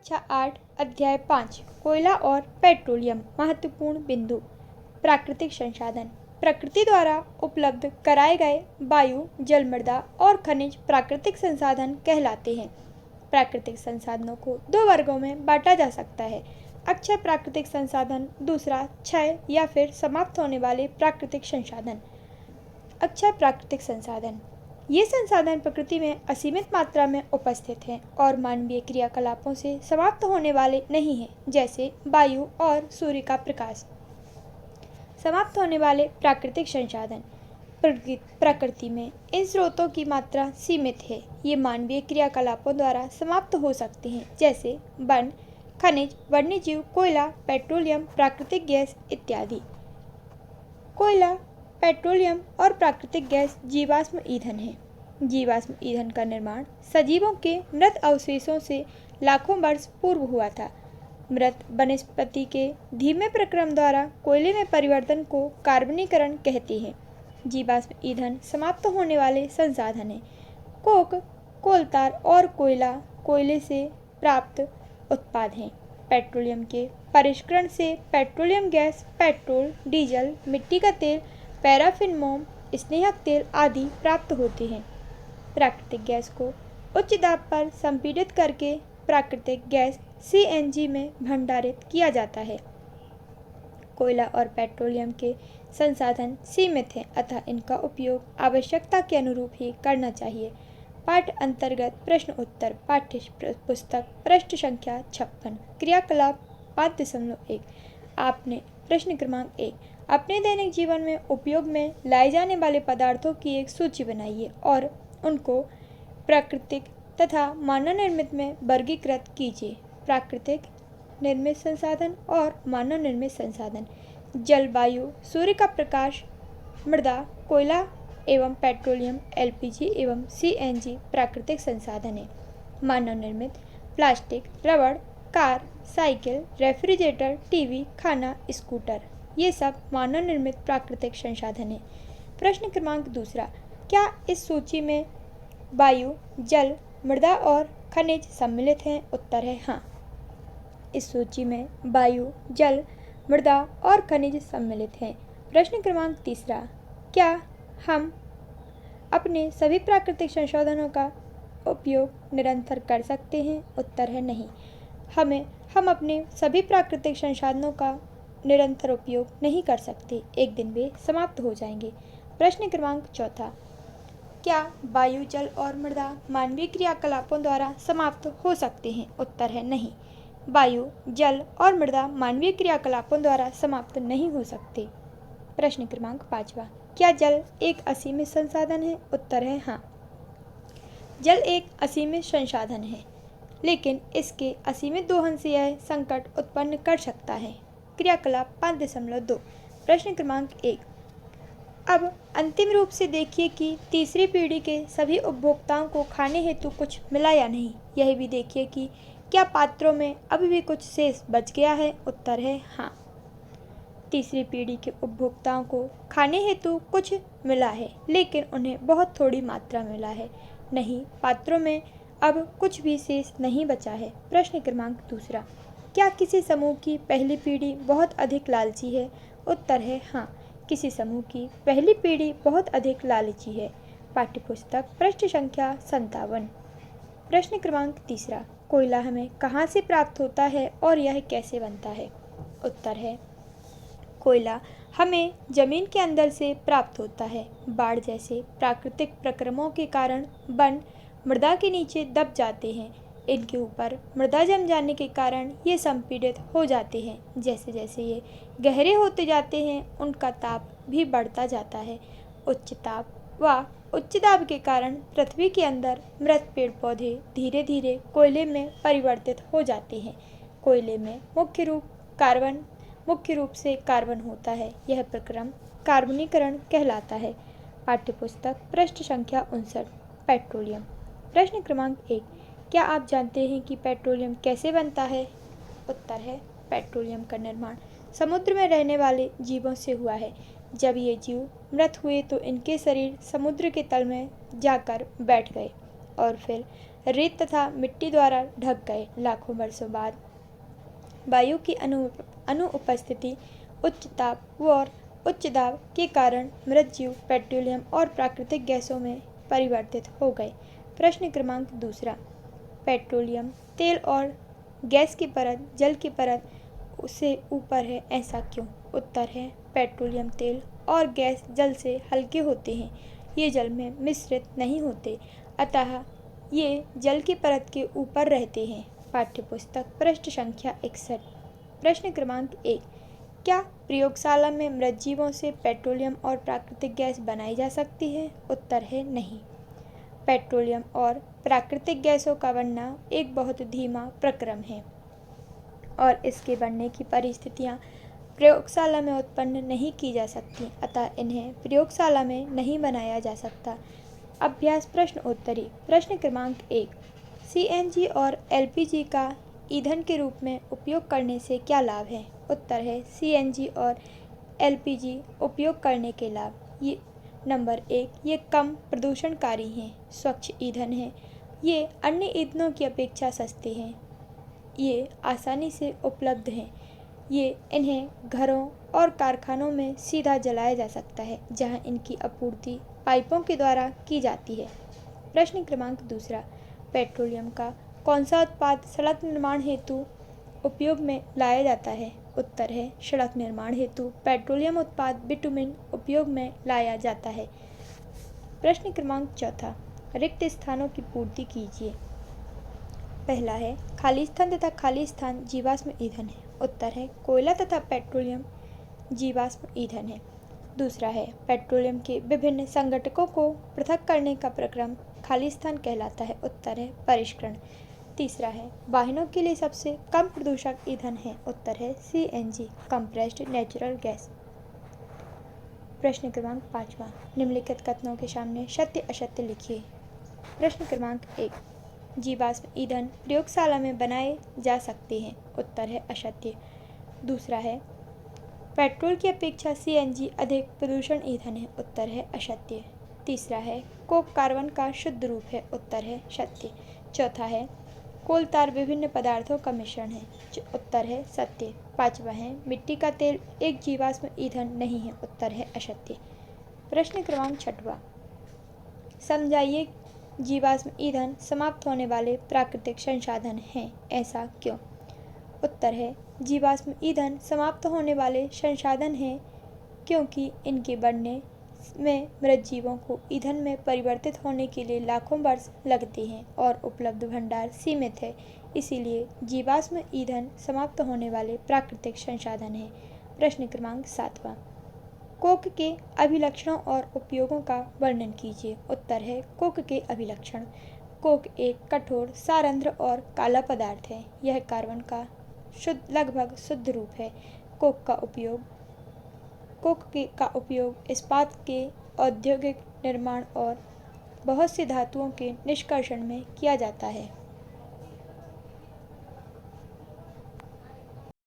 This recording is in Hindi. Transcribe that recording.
कक्षा 8 अध्याय 5 कोयला और पेट्रोलियम महत्वपूर्ण बिंदु। प्राकृतिक संसाधन प्रकृति द्वारा उपलब्ध कराए गए वायु, जल, मृदा और खनिज प्राकृतिक संसाधन कहलाते हैं। प्राकृतिक संसाधनों को दो वर्गों में बांटा जा सकता है: अक्षय प्राकृतिक संसाधन, दूसरा क्षय या फिर समाप्त होने वाले प्राकृतिक संसाधन। अक्षय प्राकृतिक संसाधन ये संसाधन प्रकृति में असीमित मात्रा में उपस्थित हैं और मानवीय क्रियाकलापों से समाप्त होने वाले नहीं हैं, जैसे वायु और सूर्य का प्रकाश। समाप्त होने वाले प्राकृतिक संसाधन प्रकृति में इन स्रोतों की मात्रा सीमित है। ये मानवीय क्रियाकलापों द्वारा समाप्त हो सकते हैं, जैसे वन, खनिज, वन्यजीव, कोयला, पेट्रोलियम, प्राकृतिक गैस इत्यादि। कोयला, पेट्रोलियम और प्राकृतिक गैस जीवाश्म ईंधन है। जीवाश्म ईंधन का निर्माण सजीवों के मृत अवशेषों से लाखों वर्ष पूर्व हुआ था। मृत वनस्पति के धीमे प्रक्रम द्वारा कोयले में परिवर्तन को कार्बनीकरण कहते हैं। जीवाश्म ईंधन समाप्त होने वाले संसाधन हैं। कोक, कोलतार और कोयला कोयले से प्राप्त उत्पाद हैं। पेट्रोलियम के परिष्करण से पेट्रोलियम गैस, पेट्रोल, डीजल, मिट्टी का तेल, पैराफिन मोम, स्नेहक तेल आदि प्राप्त होते हैं। प्राकृतिक गैस को उच्च दाब पर संपीड़ित करके प्राकृतिक गैस CNG में भंडारित किया जाता है। कोयला और पेट्रोलियम के संसाधन सीमित हैं, अतः इनका उपयोग आवश्यकता के अनुरूप ही करना चाहिए। पाठ अंतर्गत प्रश्न उत्तर पाठ्य पुस्तक पृष्ठ संख्या 56। क्रियाकलाप 5.1। आपने प्रश्न क्रमांक 1 अपने दैनिक जीवन में उपयोग में लाए जाने वाले पदार्थों की एक सूची बनाइए और उनको प्राकृतिक तथा मानव निर्मित में वर्गीकृत कीजिए। प्राकृतिक निर्मित संसाधन और मानव निर्मित संसाधन: जलवायु, सूर्य का प्रकाश, मृदा, कोयला एवं पेट्रोलियम, LPG एवं CNG प्राकृतिक संसाधन है। मानव निर्मित: प्लास्टिक, रबड़, कार, साइकिल, रेफ्रिजरेटर, टीवी, खाना, स्कूटर, ये सब मानव निर्मित प्राकृतिक संसाधन है। प्रश्न क्रमांक 2: क्या इस सूची में वायु, जल, मृदा और खनिज सम्मिलित हैं? उत्तर है हाँ। इस सूची में वायु, जल, मृदा और खनिज सम्मिलित हैं। प्रश्न क्रमांक 3: क्या हम अपने सभी प्राकृतिक संसाधनों का उपयोग निरंतर कर सकते हैं? उत्तर है नहीं। हम अपने सभी प्राकृतिक संसाधनों का निरंतर उपयोग नहीं कर सकते, एक दिन वे समाप्त हो जाएंगे। प्रश्न क्रमांक 4: क्या वायु, जल और मृदा मानवीय क्रियाकलापों द्वारा समाप्त हो सकते हैं? उत्तर है नहीं। वायु, जल और मृदा मानवीय क्रियाकलापों द्वारा समाप्त नहीं हो सकते। प्रश्न क्रमांक 5: क्या जल एक असीमित संसाधन है? उत्तर है हाँ। जल एक असीमित संसाधन है, लेकिन इसके असीमित दोहन से यह संकट उत्पन्न कर सकता है। क्रियाकलाप 5.2। प्रश्न क्रमांक 1: अब अंतिम रूप से देखिए कि तीसरी पीढ़ी के सभी उपभोक्ताओं को खाने हेतु कुछ मिला या नहीं। यह भी देखिए कि क्या पात्रों में अभी भी कुछ शेष बच गया है? उत्तर है हाँ। तीसरी पीढ़ी के उपभोक्ताओं को खाने हेतु कुछ मिला है, लेकिन उन्हें बहुत थोड़ी मात्रा मिला है। नहीं, पात्रों में अब कुछ भी शेष नहीं बचा है। प्रश्न क्रमांक 2: क्या किसी समूह की पहली पीढ़ी बहुत अधिक लालची है? उत्तर है हाँ। किसी समूह की पहली पीढ़ी बहुत अधिक लालची है। पाठ्यपुस्तक पृष्ठ संख्या 57। प्रश्न क्रमांक 3: कोयला हमें कहाँ से प्राप्त होता है और यह कैसे बनता है? उत्तर है कोयला हमें जमीन के अंदर से प्राप्त होता है। बाढ़ जैसे प्राकृतिक प्रक्रमों के कारण वन मृदा के नीचे दब जाते हैं। इनके ऊपर मृदा जम जाने के कारण ये संपीड़ित हो जाते हैं। जैसे जैसे ये गहरे होते जाते हैं, उनका ताप भी बढ़ता जाता है। उच्च ताप व उच्च दाब के कारण पृथ्वी के अंदर मृत पेड़ पौधे धीरे धीरे कोयले में परिवर्तित हो जाते हैं। कोयले में मुख्य रूप से कार्बन होता है। यह प्रक्रम कार्बनीकरण कहलाता है। पाठ्यपुस्तक पृष्ठ संख्या 59। पेट्रोलियम। प्रश्न क्रमांक 1: क्या आप जानते हैं कि पेट्रोलियम कैसे बनता है? उत्तर है पेट्रोलियम का निर्माण समुद्र में रहने वाले जीवों से हुआ है। जब ये जीव मृत हुए तो इनके शरीर समुद्र के तल में जाकर बैठ गए और फिर रेत तथा मिट्टी द्वारा ढक गए। लाखों वर्षों बाद वायु की अनुपस्थिति, उच्च ताप और उच्च दाब के कारण मृतजीव पेट्रोलियम और प्राकृतिक गैसों में परिवर्तित हो गए। प्रश्न क्रमांक दूसरा, पेट्रोलियम तेल और गैस की परत जल की परत से ऊपर है, ऐसा क्यों? उत्तर है, पेट्रोलियम तेल और गैस जल से हल्के होते हैं। ये जल में मिश्रित नहीं होते, अतः ये जल की परत के ऊपर रहते हैं। पाठ्यपुस्तक पृष्ठ संख्या 61। प्रश्न क्रमांक 1, क्या प्रयोगशाला में मृतजीवों से पेट्रोलियम और प्राकृतिक गैस बनाई जा सकती है? उत्तर है, नहीं। पेट्रोलियम और प्राकृतिक गैसों का बनना एक बहुत धीमा प्रक्रम है और इसके बनने की परिस्थितियां प्रयोगशाला में उत्पन्न नहीं की जा सकती, अतः इन्हें प्रयोगशाला में नहीं बनाया जा सकता। अभ्यास प्रश्न उत्तरी। प्रश्न क्रमांक 1, सीएनजी और एलपीजी का ईंधन के रूप में उपयोग करने से क्या लाभ है? उत्तर है, सीएनजी और एलपीजी उपयोग करने के लाभ। ये नंबर 1, ये कम प्रदूषणकारी हैं, स्वच्छ ईंधन हैं। ये अन्य ईंधनों की अपेक्षा सस्ते हैं। ये आसानी से उपलब्ध हैं। इन्हें घरों और कारखानों में सीधा जलाया जा सकता है, जहां इनकी आपूर्ति पाइपों के द्वारा की जाती है। प्रश्न क्रमांक दूसरा, पेट्रोलियम का कौन सा उत्पाद सड़क निर्माण हेतु उपयोग में लाया जाता है? उत्तर है, सड़क निर्माण हेतु पेट्रोलियम उत्पाद बिटुमिन उपयोग में लाया जाता है। प्रश्न क्रमांक चौथा, रिक्त स्थानों की पूर्ति कीजिए। पहला है, खाली स्थान तथा खाली स्थान जीवाश्म ईंधन है। उत्तर है, कोयला तथा पेट्रोलियम जीवाश्म ईंधन है। दूसरा है, पेट्रोलियम के विभिन्न संघटकों को पृथक करने का प्रक्रम खाली स्थान कहलाता है। उत्तर है, परिष्करण। तीसरा है, वाहनों के लिए सबसे कम प्रदूषक ईंधन है। उत्तर है, सीएनजी, कंप्रेस्ड नेचुरल गैस। प्रश्न क्रमांक 5वां, निम्नलिखित कथनों के सामने सत्य असत्य लिखिए। प्रश्न क्रमांक 1, जीवाश्म ईंधन प्रयोगशाला में बनाए जा सकते हैं। उत्तर है, असत्य। दूसरा है, पेट्रोल की अपेक्षा सीएनजी अधिक प्रदूषण ईंधन है। उत्तर है, असत्य। तीसरा है, कोक कार्बन का शुद्ध रूप है। उत्तर है, सत्य। चौथा है, कोल तार विभिन्न पदार्थों का मिश्रण है। उत्तर है, सत्य। पांचवा है, मिट्टी का तेल एक जीवाश्म ईंधन नहीं है। उत्तर है, असत्य। प्रश्न क्रमांक 6वां, समझाइए जीवाश्म ईंधन समाप्त होने वाले प्राकृतिक संसाधन हैं, ऐसा क्यों? उत्तर है, जीवाश्म ईंधन समाप्त होने वाले संसाधन हैं क्योंकि इनके बनने में मृत जीवों को ईंधन में परिवर्तित होने के लिए लाखों वर्ष लगते हैं और उपलब्ध भंडार सीमित है। इसीलिए जीवाश्म ईंधन समाप्त होने वाले प्राकृतिक संसाधन हैं। प्रश्न क्रमांक 7वां, कोक के अभिलक्षणों और उपयोगों का वर्णन कीजिए। उत्तर है, कोक के अभिलक्षण। कोक एक कठोर, सारंध्र और काला पदार्थ है। यह कार्बन का लगभग शुद्ध रूप है। कोक का उपयोग इस्पात के औद्योगिक निर्माण और बहुत सी धातुओं के निष्कर्षण में किया जाता है।